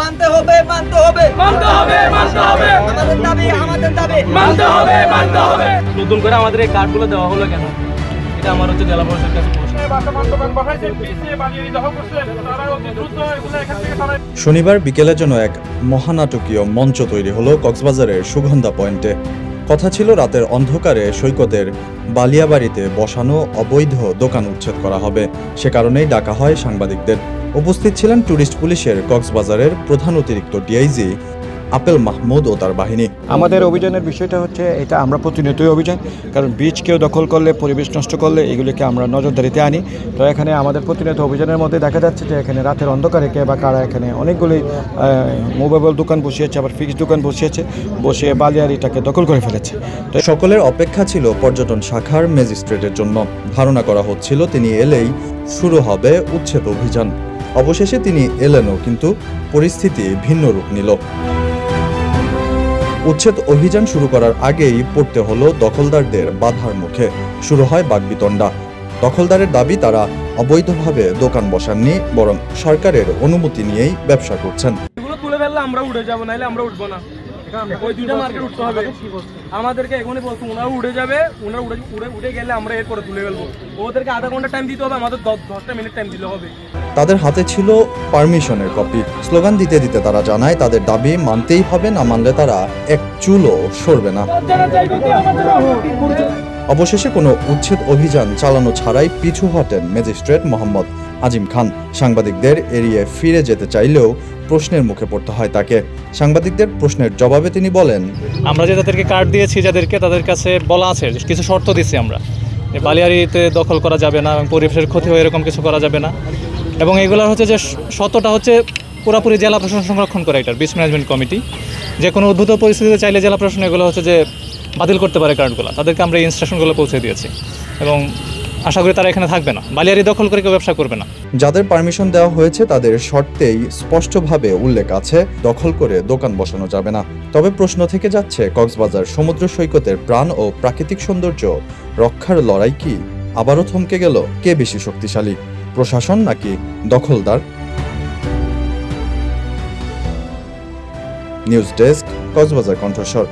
মানতে হবে মানতে হবে মানতে হবে মানতে হবে আমাদের দাবি মানতে হবে মানতে হবে। নতুন করে আমাদের এই কার্ডগুলো দেওয়া হলো কেন, এটা আমার হচ্ছে জেলা পরিষদের কাছে প্রশ্ন। শনিবার বিকেলের জন্য এক মহানাটকীয় মঞ্চ তৈরি হলো কক্সবাজারের সুগন্ধা পয়েন্টে। কথা ছিল রাতের অন্ধকারে সৈকতের বালিয়াবাড়িতে বসানো অবৈধ দোকান উচ্ছেদ করা হবে, সে কারণেই ডাকা হয় সাংবাদিকদের। উপস্থিত ছিলেন ট্যুরিস্ট পুলিশের কক্সবাজারের প্রধান অতিরিক্ত ডিআইজি আপেল মাহমুদ ও তার বাহিনী। আমাদের অভিযানের বিষয়টা হচ্ছে এটা আমরা প্রতিনিয়তই অভিযান, কারণ বীজ কেউ দখল করলে, পরিবেশ নষ্ট করলে এগুলিকে আমরা নজরদারিতে আনি। তো এখানে আমাদের প্রতিনিয়ত অভিযানের মধ্যে দেখা যাচ্ছে যে এখানে রাতের অন্ধকারে কে বা কারা এখানে অনেকগুলি মোবাইল দোকান বসিয়েছে, আবার ফিক্সড দোকান বসিয়ে বালিয়াড়িটাকে দখল করে ফেলেছে। তো সকলের অপেক্ষা ছিল পর্যটন শাখার ম্যাজিস্ট্রেটের জন্য। ধারণা করা হচ্ছিল তিনি এলেই শুরু হবে উচ্ছেদ অভিযান। অবশেষে তিনি এলেনও, কিন্তু পরিস্থিতি ভিন্ন রূপ নিল। উচ্ছেদ অভিযান শুরু করার আগেই পড়তে হলো দখলদারদের বাধার মুখে। শুরু হয় বাকবিতণ্ডা। দখলদারের দাবি তারা অবৈধভাবে দোকান বসাননি, বরং সরকারের অনুমতি নিয়েই ব্যবসা করছেন। এগুলো তুলে ফেললে আমরা উঠে যাবো, নাইলে আমরা উঠবো না। ওই দুইটা মার্কেট উঠতে হবে আমাদেরকে। এখনই বলছো ওনারা উঠে যাবে, ওনারা উঠে গেলে আমরা এরপরে তুলে ফেলবো। ওদেরকে আধা ঘন্টা টাইম দিতে হবে, আমাদের 10টা মিনিট টাইম দিলে হবে। তাদের হাতে ছিল পারমিশনের কপি। স্লোগান দিতে দিতে তারা জানায় তাদের দাবি মানতেই হবে, না মানলে তারা এক চুলও সরবে না। অবশেষে কোনো উচ্ছেদ অভিযান চালানো ছাড়াই পিছু হটেন ম্যাজিস্ট্রেট মোহাম্মদ আজিম খান। সাংবাদিকদের এড়িয়ে ফিরে যেতে চাইলেও প্রশ্নের মুখে পড়তে হয় তাকে। সাংবাদিকদের প্রশ্নের জবাবে তিনি বলেন, আমরা যে তাদেরকে কার্ড দিয়েছি, তাদের কাছে বলা আছে, কিছু শর্ত দিচ্ছি আমরা, বালিয়াড়িতে দখল করা যাবে না এবং পরিবেশের ক্ষতি হয় এরকম কিছু করা যাবে না। এবং এগুলোর হচ্ছে যে শর্তটা হচ্ছে পুরোপুরি জেলা প্রশাসন সংরক্ষণ করে, এটার বিচ ম্যানেজমেন্ট কমিটি যে কোনো উদ্ভূত পরিস্থিতিতে চাইলে জেলা প্রশাসন এগুলো হচ্ছে যে বাতিল করতে পারে কার্ডগুলো। তাদেরকে আমরা ইনস্ট্রাকশনগুলো পৌঁছে দিয়েছি এবং আশা করি তারা এখানে থাকবে না, বালিয়াড়ি দখল করে কেউ ব্যবসা করবে না। যাদের পারমিশন দেওয়া হয়েছে তাদের শর্তেই স্পষ্টভাবে উল্লেখ আছে দখল করে দোকান বসানো যাবে না। তবে প্রশ্ন থেকে যাচ্ছে, কক্সবাজার সমুদ্র সৈকতের প্রাণ ও প্রাকৃতিক সৌন্দর্য রক্ষার লড়াই কি আবারও থমকে গেল? কে বেশি শক্তিশালী, প্রশাসন নাকি দখলদার? নিউজ ডেস্ক, কক্সবাজার কণ্ঠস্বর।